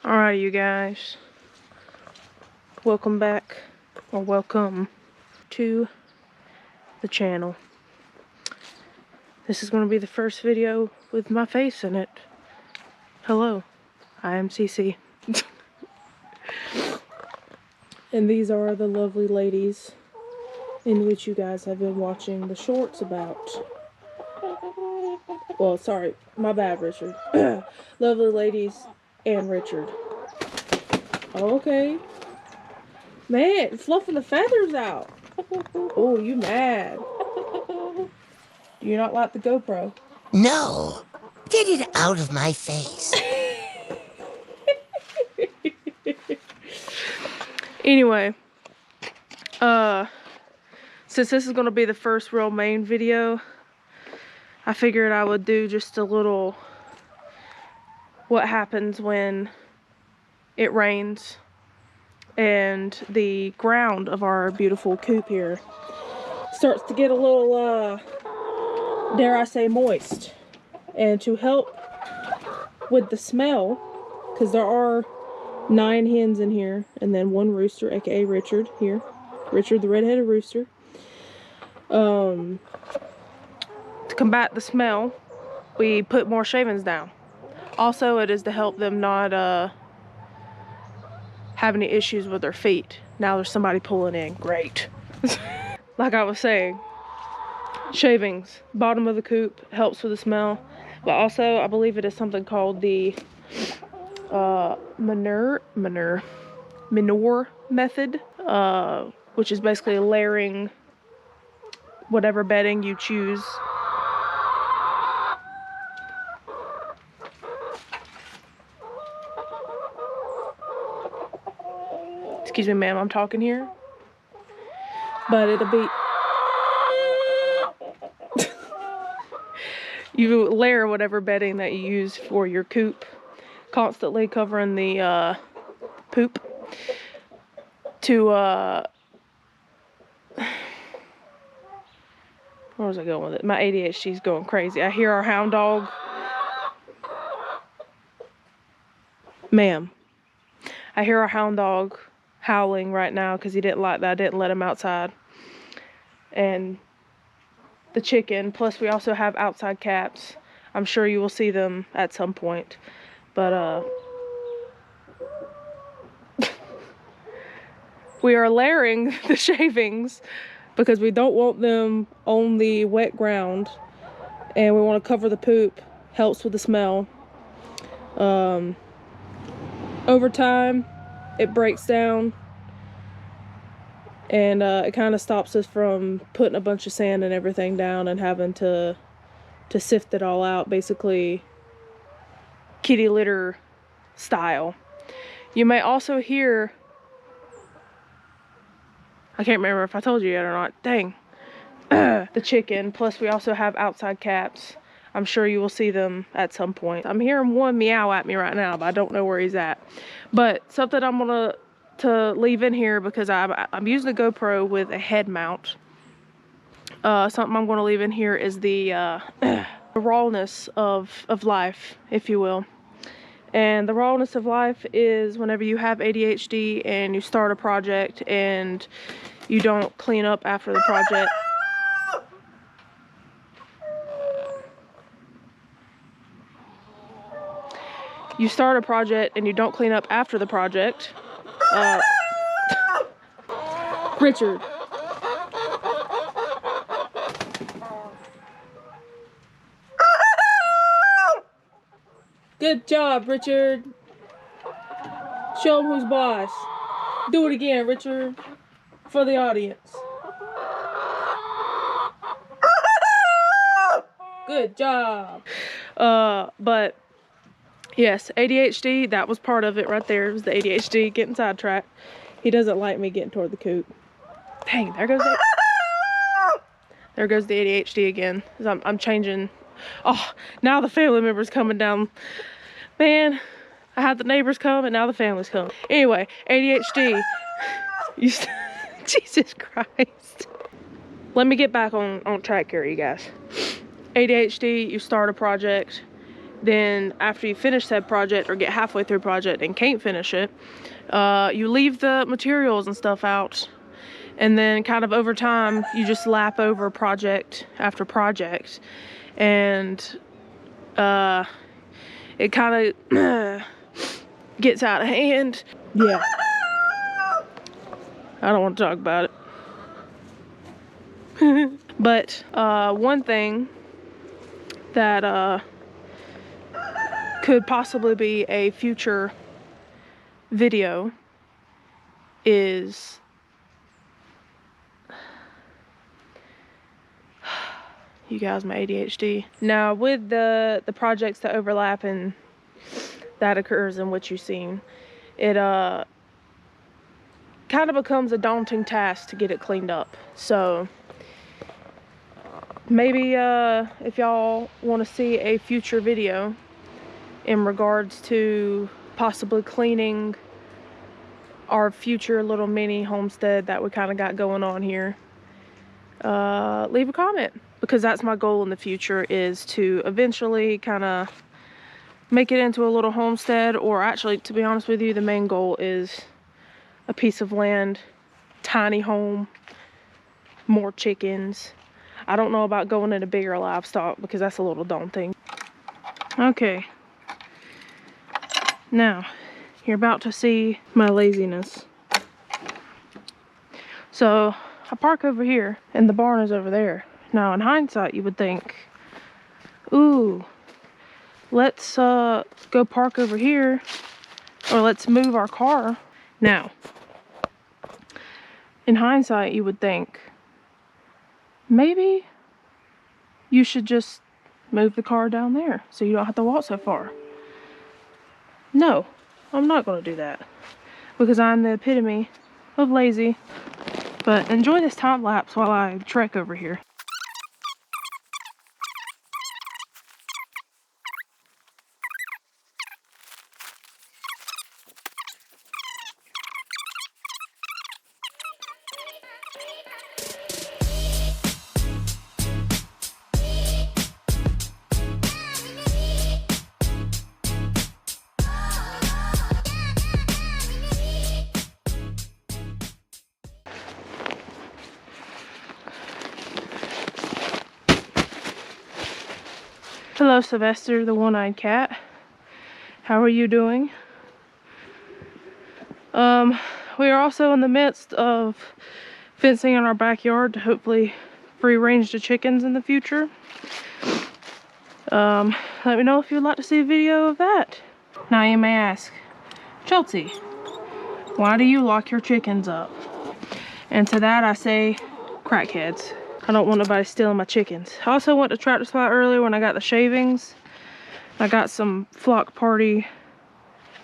Alright, you guys, welcome back, or welcome to the channel. This is going to be the first video with my face in it. Hello, I am Cece. And these are the lovely ladies in which you guys have been watching the shorts about. Well, sorry, my bad, Richard. Lovely ladies and Richard. Okay. Man, fluffing the feathers out. Oh, you mad. Do you not like the GoPro? No. Get it out of my face. Anyway, since this is going to be the first real main video, I figured I would do just a little what happens when it rains and the ground of our beautiful coop here starts to get a little, dare I say, moist. And to help with the smell, because there are 9 hens in here and then 1 rooster, aka Richard here. Richard the red-headed rooster. To combat the smell, we put more shavings down. Also, it is to help them not have any issues with their feet. Now there's somebody pulling in. Great. Like I was saying, shavings, bottom of the coop, helps with the smell. But also, I believe it is something called the manure method, which is basically layering whatever bedding you choose. Excuse me, ma'am, I'm talking here. But it'll be... You layer whatever bedding that you use for your coop, constantly covering the poop to, where was I going with it? My ADHD's going crazy. I hear our hound dog. Ma'am, I hear our hound dog howling right now because he didn't like that I didn't let him outside. And the chicken, plus we also have outside cats. I'm sure you will see them at some point. But we are layering the shavings because we don't want them on the wet ground, and we want to cover the poop. Helps with the smell. Over time it breaks down, and it kind of stops us from putting a bunch of sand and everything down and having to sift it all out, basically kitty litter style. You may also hear, I can't remember if I told you yet or not, dang, the chicken, plus we also have outside cats. I'm sure you will see them at some point. I'm hearing one meow at me right now, but I don't know where he's at. But something I'm gonna leave in here, because I'm using a GoPro with a head mount. Something I'm going to leave in here is the rawness of life, if you will. And the rawness of life is whenever you have ADHD and you start a project and you don't clean up after the project. You start a project and you don't clean up after the project. Richard. Good job, Richard. Show him who's boss. Do it again, Richard, for the audience. Good job. But yes, ADHD, that was part of it right there. It was the ADHD getting sidetracked. He doesn't like me getting toward the coop. Dang, there goes the ADHD again. I'm changing. Oh, now the family member's coming down. Man, I had the neighbors come and now the family's come. Anyway, ADHD. Jesus Christ. Let me get back on track here, you guys. ADHD, you start a project Then after you finish that project or get halfway through a project and can't finish it, you leave the materials and stuff out, and then kind of over time you just lap over project after project, and it kind of gets out of hand. Yeah, I don't want to talk about it. But one thing that could possibly be a future video is you guys, my ADHD. Now with the projects that overlap and that occurs in what you've seen, it kind of becomes a daunting task to get it cleaned up. So maybe if y'all want to see a future video in regards to possibly cleaning our future little mini homestead that we kind of got going on here, leave a comment, because that's my goal in the future, is to eventually kind of make it into a little homestead. Or actually, to be honest with you, the main goal is a piece of land, tiny home, more chickens. I don't know about going into bigger livestock because that's a little daunting. Okay, now you're about to see my laziness. So I park over here and the barn is over there. Now in hindsight you would think, ooh, let's go park over here, or let's move our car. Now in hindsight you would think, maybe you should just move the car down there so you don't have to walk so far. No, I'm not going to do that, because I'm the epitome of lazy. But enjoy this time lapse while I trek over here. Hello, Sylvester, the one-eyed cat. How are you doing? We are also in the midst of fencing in our backyard to hopefully free range the chickens in the future. Let me know if you'd like to see a video of that. Now you may ask, Chelsea, why do you lock your chickens up? And to that I say, crackheads. I don't want nobody stealing my chickens. I also went to Tractor Supply earlier when I got the shavings. I got some Flock Party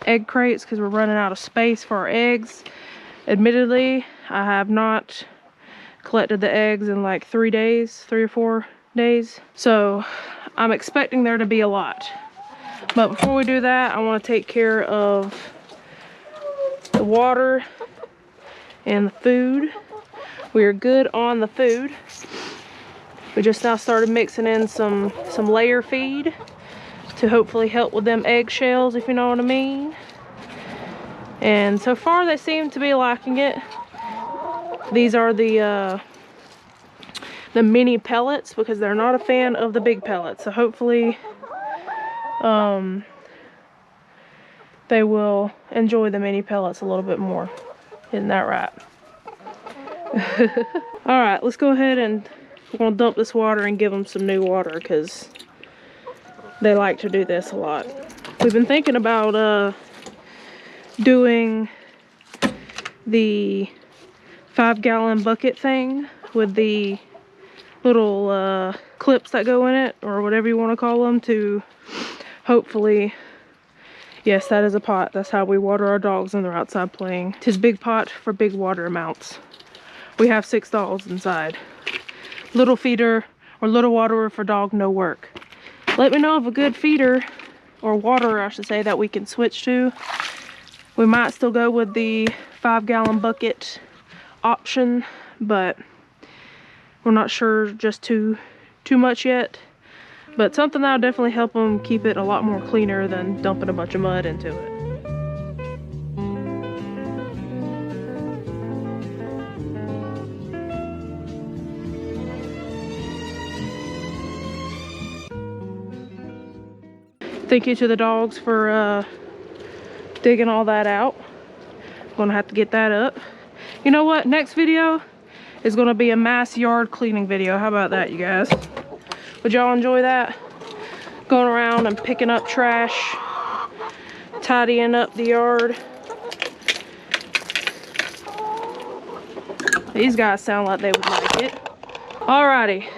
egg crates because we're running out of space for our eggs. Admittedly, I have not collected the eggs in like 3 days, 3 or 4 days. So I'm expecting there to be a lot. But before we do that, I want to take care of the water and the food. We are good on the food. We just now started mixing in some layer feed to hopefully help with them eggshells, if you know what I mean. And so far they seem to be liking it. These are the mini pellets, because they're not a fan of the big pellets. So hopefully they will enjoy the mini pellets a little bit more. Isn't that right? Alright, let's go ahead and we're gonna dump this water and give them some new water, because they like to do this a lot. We've been thinking about doing the 5-gallon bucket thing with the little clips that go in it, or whatever you want to call them, to hopefully, yes, that is a pot. That's how we water our dogs when they're outside playing. 'Tis big pot for big water amounts. We have 6 dogs inside. Little feeder or little waterer for dog, no work. Let me know of a good feeder, or waterer I should say, that we can switch to. We might still go with the 5-gallon bucket option, but we're not sure just too much yet. But something that'll definitely help them keep it a lot more cleaner than dumping a bunch of mud into it. Thank you to the dogs for digging all that out. I'm gonna have to get that up. You know what? Next video is gonna be a mass yard cleaning video. How about that, you guys? Would y'all enjoy that? Going around and picking up trash, tidying up the yard. These guys sound like they would like it. Alrighty.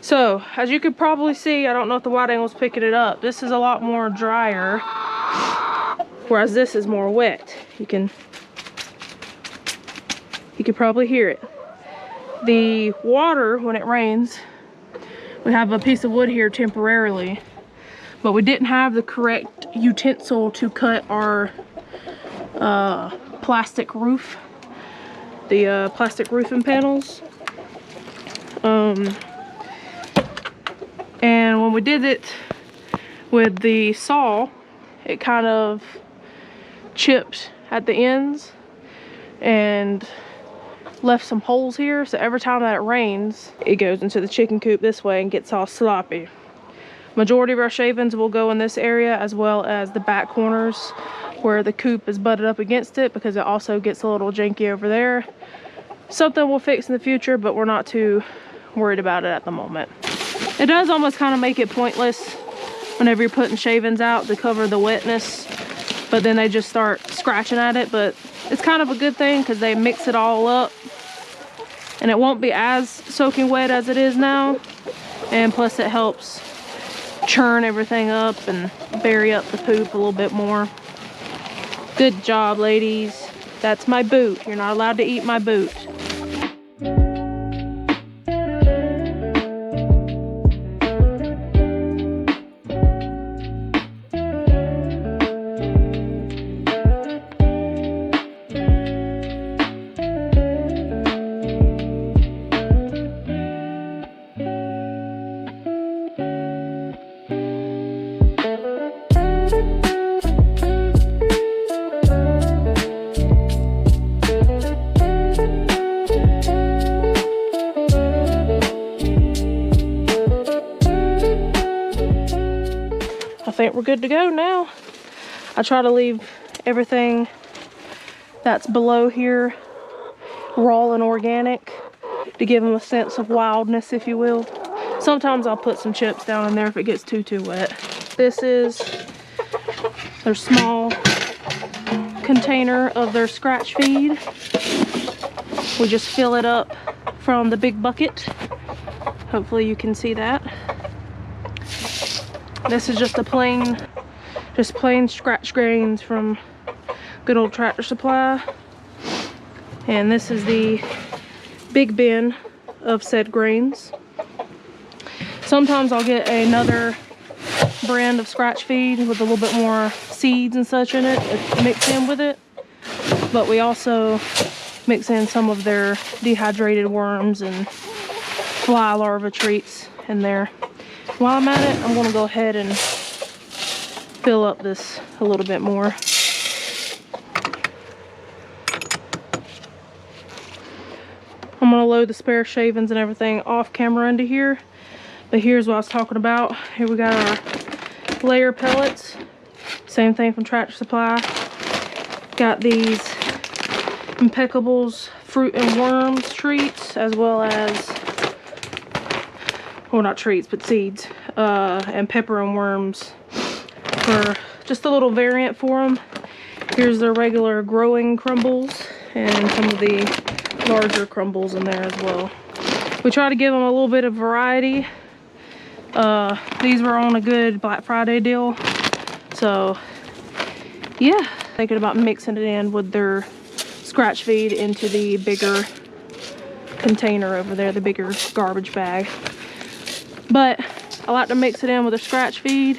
So, as you could probably see, I don't know if the wide angle's picking it up. This is a lot more drier, whereas this is more wet. You can probably hear it. The water, when it rains, we have a piece of wood here temporarily, but we didn't have the correct utensil to cut our plastic roof, the plastic roofing panels. And when we did it with the saw, it kind of chipped at the ends and left some holes here. So every time that it rains, it goes into the chicken coop this way and gets all sloppy. Majority of our shavings will go in this area, as well as the back corners where the coop is butted up against it, because it also gets a little janky over there. Something we'll fix in the future, but we're not too worried about it at the moment. It does almost kind of make it pointless whenever you're putting shavings out to cover the wetness, but then they just start scratching at it. But it's kind of a good thing because they mix it all up and it won't be as soaking wet as it is now. And plus it helps churn everything up and bury up the poop a little bit more. Good job, ladies. That's my boot. You're not allowed to eat my boot. I think we're good to go now. I try to leave everything that's below here raw and organic to give them a sense of wildness, if you will. Sometimes I'll put some chips down in there if it gets too wet. This is their small container of their scratch feed. We just fill it up from the big bucket. Hopefully you can see that. This is just a plain scratch grains from good old Tractor Supply. And this is the big bin of said grains. Sometimes I'll get another brand of scratch feed with a little bit more seeds and such in it, mix in with it. But we also mix in some of their dehydrated worms and fly larva treats in there. While I'm at it, I'm going to go ahead and fill up this a little bit more. I'm going to load the spare shavings and everything off camera into here. But here's what I was talking about. Here we got our layer pellets. Same thing from Tractor Supply. Got these Impeckables fruit and worms treats, as well as, well, not treats, but seeds, and pepper and worms for just a little variant for them. Here's their regular growing crumbles and some of the larger crumbles in there as well. We try to give them a little bit of variety. These were on a good Black Friday deal, so yeah, thinking about mixing it in with their scratch feed into the bigger container over there, the bigger garbage bag. But I like to mix it in with a scratch feed,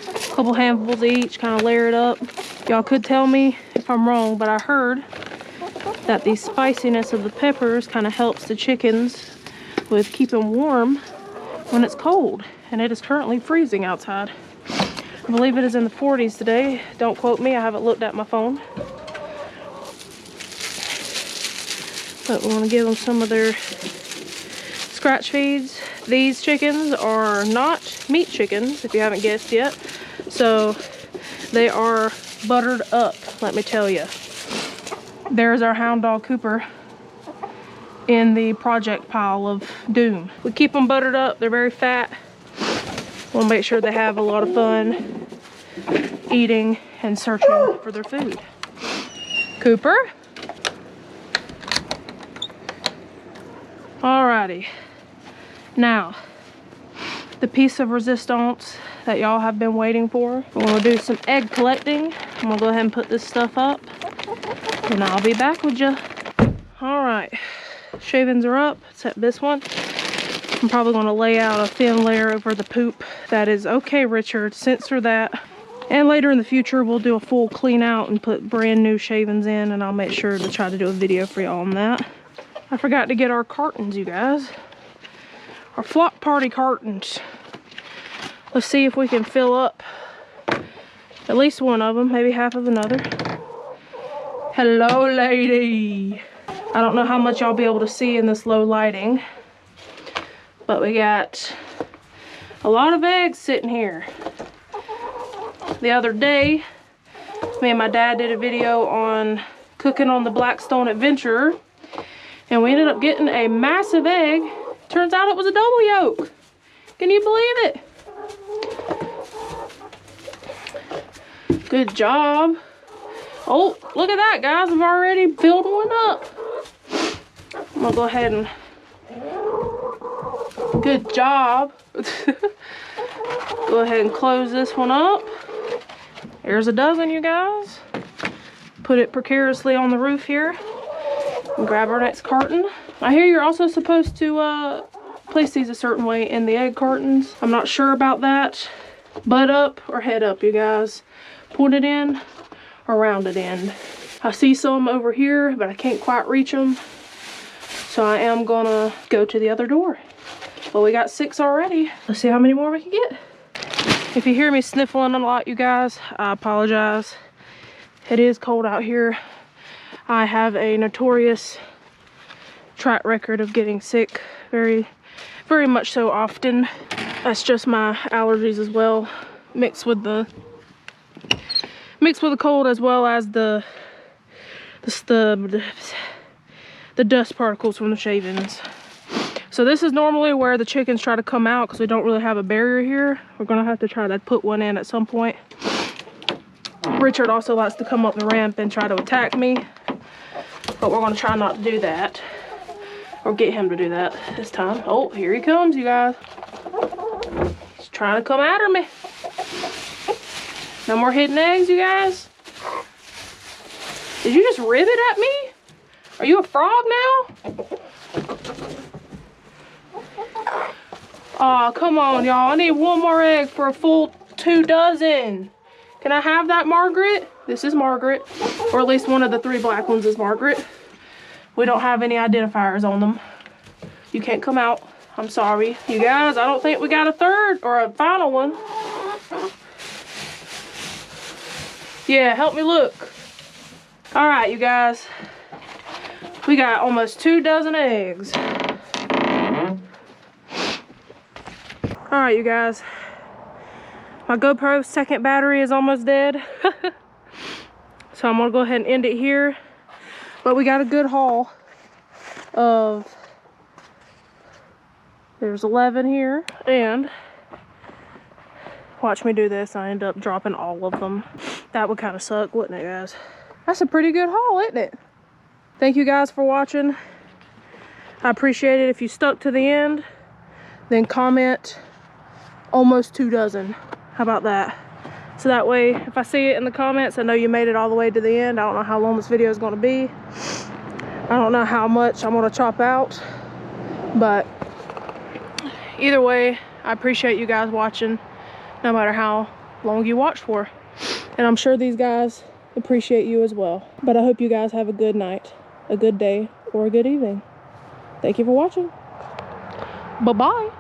a couple handfuls each, kind of layer it up. Y'all could tell me if I'm wrong, but I heard that the spiciness of the peppers kind of helps the chickens with keeping warm when it's cold. and it is currently freezing outside. I believe it is in the 40s today. Don't quote me, I haven't looked at my phone. But we want to give them some of their scratch feeds. These chickens are not meat chickens, if you haven't guessed yet. So they are buttered up, let me tell you. There's our hound dog Cooper in the project pile of doom. We keep them buttered up, they're very fat. We'll make sure they have a lot of fun eating and searching for their food. Cooper? Alrighty. Now, the piece of resistance that y'all have been waiting for. We're gonna do some egg collecting. I'm gonna go ahead and put this stuff up, and I'll be back with you. Alright, shavings are up, except this one. I'm probably gonna lay out a thin layer over the poop. That is okay, Richard, censor that. And later in the future, we'll do a full clean out and put brand new shavings in, and I'll make sure to try to do a video for y'all on that. I forgot to get our cartons, you guys. Our flock party cartons. Let's see if we can fill up at least one of them, maybe half of another. Hello, lady. I don't know how much y'all be able to see in this low lighting, but we got a lot of eggs sitting here. The other day, me and my dad did a video on cooking on the Blackstone Adventurer, and we ended up getting a massive egg. Turns out it was a double yolk. Can you believe it? Good job. Oh, look at that, guys. I've already filled one up. I'm gonna go ahead and... Good job. Go ahead and close this one up. There's a dozen, you guys. Put it precariously on the roof here. And grab our next carton. I hear you're also supposed to place these a certain way in the egg cartons. I'm not sure about that. Butt up or head up, you guys. Point it in or round it in. I see some over here, but I can't quite reach them. So I am gonna go to the other door. Well, we got 6 already. Let's see how many more we can get. If you hear me sniffling a lot, you guys, I apologize. It is cold out here. I have a notorious track record of getting sick very much so often. That's just my allergies as well, mixed with the cold, as well as the dust particles from the shavings. So this is normally where the chickens try to come out because we don't really have a barrier here. We're gonna have to try to put one in at some point. Richard also likes to come up the ramp and try to attack me, but we're gonna try not to do that, or get him to do that this time. Oh, here he comes, you guys. He's trying to come after me. No more hidden eggs, you guys. Did you just ribbit at me? Are you a frog now? Aw, come on, y'all. I need one more egg for a full 2 dozen. Can I have that, Margaret? This is Margaret. Or at least one of the 3 black ones is Margaret. We don't have any identifiers on them. You can't come out. I'm sorry. You guys, I don't think we got a third or a final one. Yeah, help me look. All right, you guys. We got almost 2 dozen eggs. All right, you guys. My GoPro's second battery is almost dead. So I'm gonna go ahead and end it here. But we got a good haul of, there's 11 here, and watch me do this. I end up dropping all of them. That would kind of suck, wouldn't it, guys? That's a pretty good haul, isn't it? Thank you guys for watching. I appreciate it. If you stuck to the end, then comment almost 2 dozen. How about that? So that way, if I see it in the comments, I know you made it all the way to the end. I don't know how long this video is going to be. I don't know how much I'm going to chop out. But either way, I appreciate you guys watching, no matter how long you watch for. And I'm sure these guys appreciate you as well. But I hope you guys have a good night, a good day, or a good evening. Thank you for watching. Bye-bye.